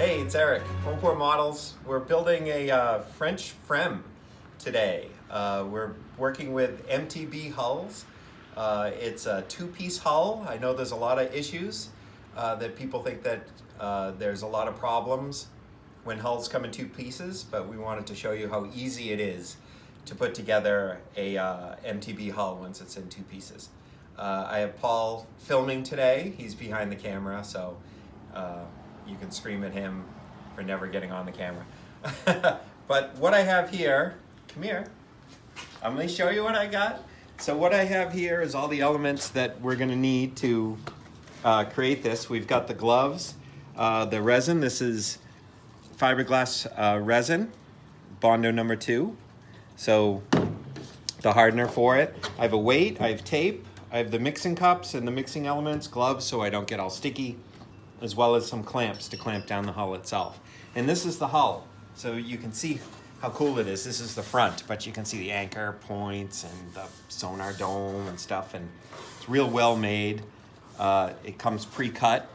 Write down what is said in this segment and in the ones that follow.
Hey, it's Eric, Homeport Models. We're building a French Frem today. We're working with MTB Hulls. It's a two-piece hull. I know there's a lot of issues that people think that there's a lot of problems when hulls come in two pieces, but we wanted to show you how easy it is to put together a MTB hull once it's in two pieces. I have Paul filming today. He's behind the camera, so you can scream at him for never getting on the camera. But what I have here, come here, I'm going to show you what I got. So what I have here is all the elements that we're going to need to create this. We've got the gloves, the resin. This is fiberglass resin, Bondo number 2. So the hardener for it. I have a weight, I have tape, I have the mixing cups and the mixing elements, gloves so I don't get all sticky, as well as some clamps to clamp down the hull itself. And this is the hull. So you can see how cool it is. This is the front, but you can see the anchor points and the sonar dome and stuff, and it's real well made. It comes pre-cut.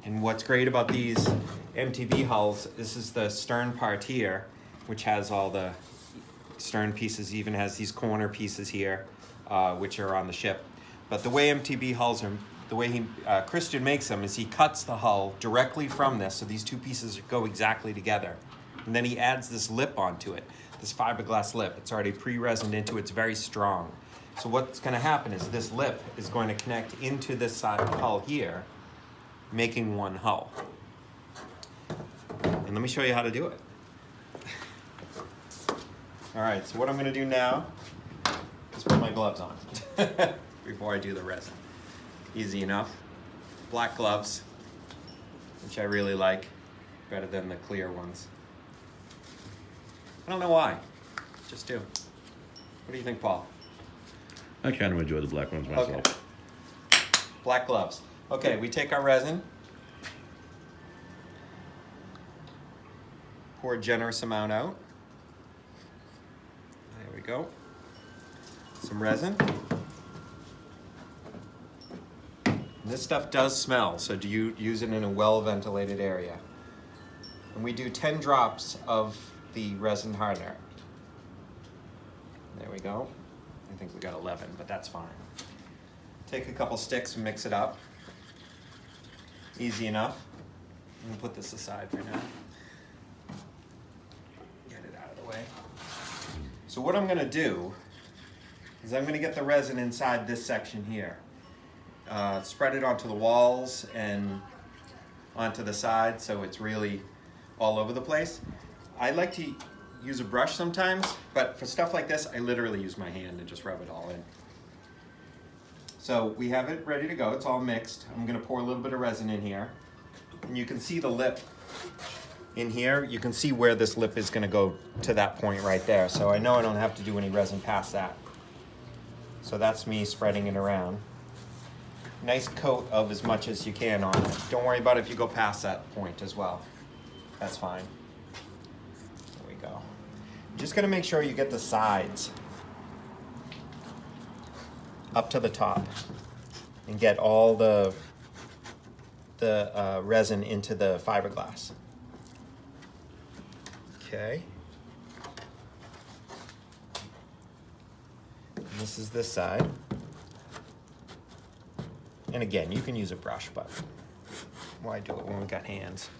And what's great about these MTB hulls, this is the stern part here, which has all the stern pieces, even has these corner pieces here, which are on the ship. But the way MTB hulls are, the way Christian makes them is he cuts the hull directly from this, so these two pieces go exactly together. And then he adds this lip onto it, this fiberglass lip. It's already pre-resined into it, it's very strong. So what's gonna happen is this lip is going to connect into this side of the hull here, making one hull. And let me show you how to do it. All right, so what I'm gonna do now is put my gloves on before I do the resin. Easy enough. Black gloves, which I really like, better than the clear ones. I don't know why, just do. What do you think, Paul? I kind of enjoy the black ones myself. Okay. Black gloves. Okay, we take our resin, pour a generous amount out. There we go. Some resin. This stuff does smell, so do you use it in a well-ventilated area. And we do 10 drops of the resin hardener. There we go. I think we got 11, but that's fine. Take a couple sticks and mix it up. Easy enough. I'm gonna put this aside for now. Get it out of the way. So what I'm gonna do is I'm gonna get the resin inside this section here. Spread it onto the walls and onto the side so it's really all over the place. I like to use a brush sometimes, but for stuff like this, I literally use my hand and just rub it all in. So we have it ready to go. It's all mixed. I'm gonna pour a little bit of resin in here. And you can see the lip in here. You can see where this lip is gonna go to that point right there. So I know I don't have to do any resin past that. So that's me spreading it around. Nice coat of as much as you can on it. Don't worry about it if you go past that point as well. That's fine. There we go. Just gonna make sure you get the sides up to the top and get all the resin into the fiberglass. Okay. And this is this side. And again, you can use a brush, but why do it when we've got hands?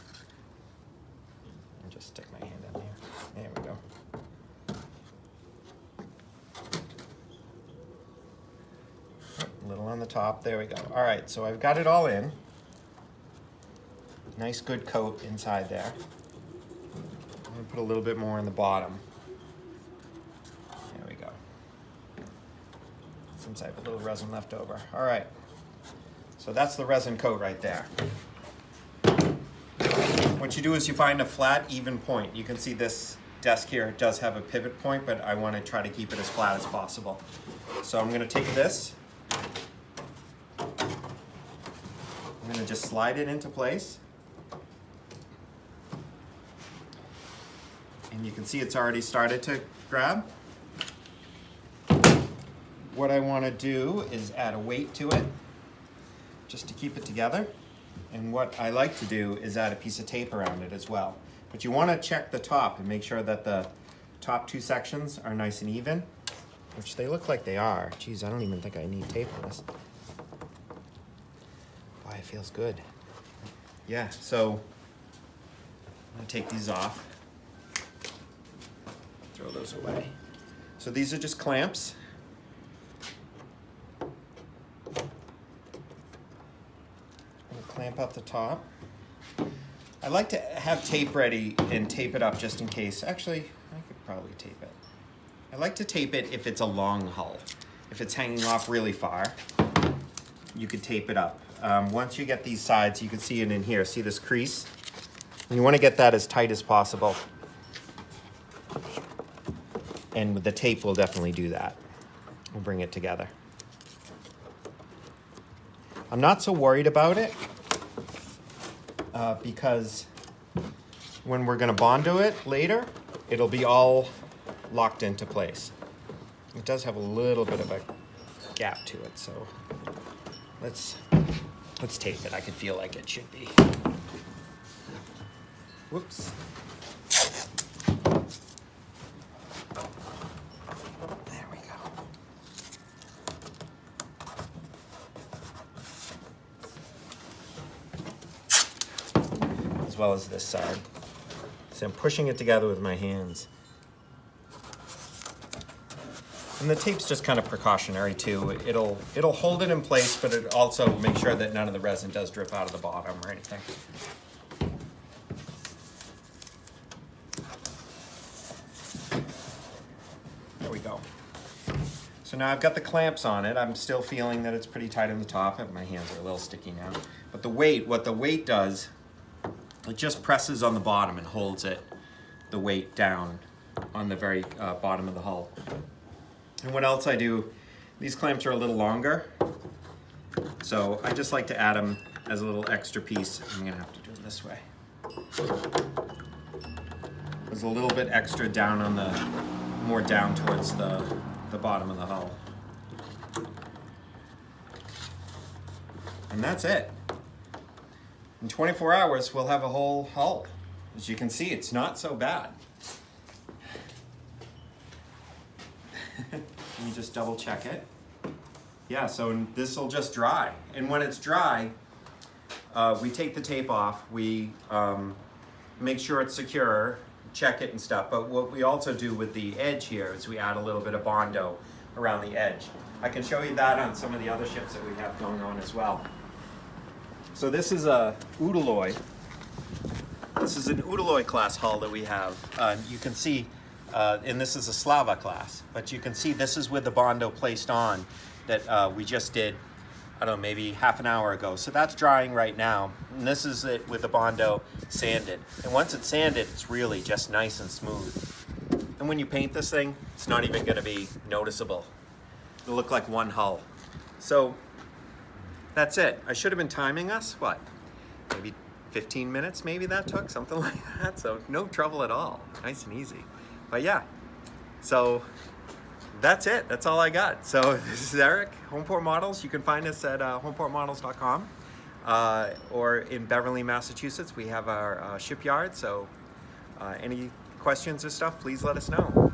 And just stick my hand in there. There we go. A little on the top, there we go. All right, so I've got it all in. Nice good coat inside there. I'm gonna put a little bit more in the bottom. There we go. Since I have a little resin left over. All right. So that's the resin coat right there. What you do is you find a flat, even point. You can see this desk here does have a pivot point, but I want to try to keep it as flat as possible. So I'm going to take this. I'm going to just slide it into place. And you can see it's already started to grab. What I want to do is add a weight to it, just to keep it together. And what I like to do is add a piece of tape around it as well. But you want to check the top and make sure that the top two sections are nice and even, which they look like they are. Geez, I don't even think I need tape for this. Boy, it feels good. Yeah, so I'm gonna take these off. Throw those away. So these are just clamps. Clamp up the top. I like to have tape ready and tape it up just in case. Actually, I could probably tape it. I like to tape it if it's a long hull. If it's hanging off really far, you could tape it up. Once you get these sides, you can see it in here. See this crease? And you want to get that as tight as possible. And the tape will definitely do that. We'll bring it together. I'm not so worried about it because when we're going to Bondo it later, it'll be all locked into place. It does have a little bit of a gap to it, so let's tape it. I can feel like it should be. Whoops. There we go. As well as this side. So I'm pushing it together with my hands. And the tape's just kind of precautionary too. It'll hold it in place, but it also makes sure that none of the resin does drip out of the bottom or anything. There we go. So now I've got the clamps on it. I'm still feeling that it's pretty tight on the top. My hands are a little sticky now. But what the weight does, it just presses on the bottom and holds the weight down on the very bottom of the hull. And what else I do, these clamps are a little longer, so I just like to add them as a little extra piece. I'm gonna have to do it this way. There's a little bit extra down on more down towards the bottom of the hull. And that's it. In 24 hours, we'll have a whole hull. As you can see, it's not so bad. Let me just double check it. Yeah, so this will just dry. And when it's dry, we take the tape off, we make sure it's secure, check it and stuff. But what we also do with the edge here is we add a little bit of Bondo around the edge. I can show you that on some of the other ships that we have going on as well. So this is a Udaloy. This is an Udaloy class hull that we have. You can see, and this is a Slava class, but you can see this is with the Bondo placed on that we just did, I don't know, maybe half an hour ago. So that's drying right now. And this is it with the Bondo sanded. And once it's sanded, it's really just nice and smooth. And when you paint this thing, it's not even gonna be noticeable. It'll look like one hull. So that's it. I should have been timing us, what? Maybe 15 minutes, maybe that took, something like that. So no trouble at all, nice and easy. But yeah, so that's it. That's all I got. So this is Eric, Homeport Models. You can find us at homeportmodels.com or in Beverly, Massachusetts. We have our shipyard. So any questions or stuff, please let us know.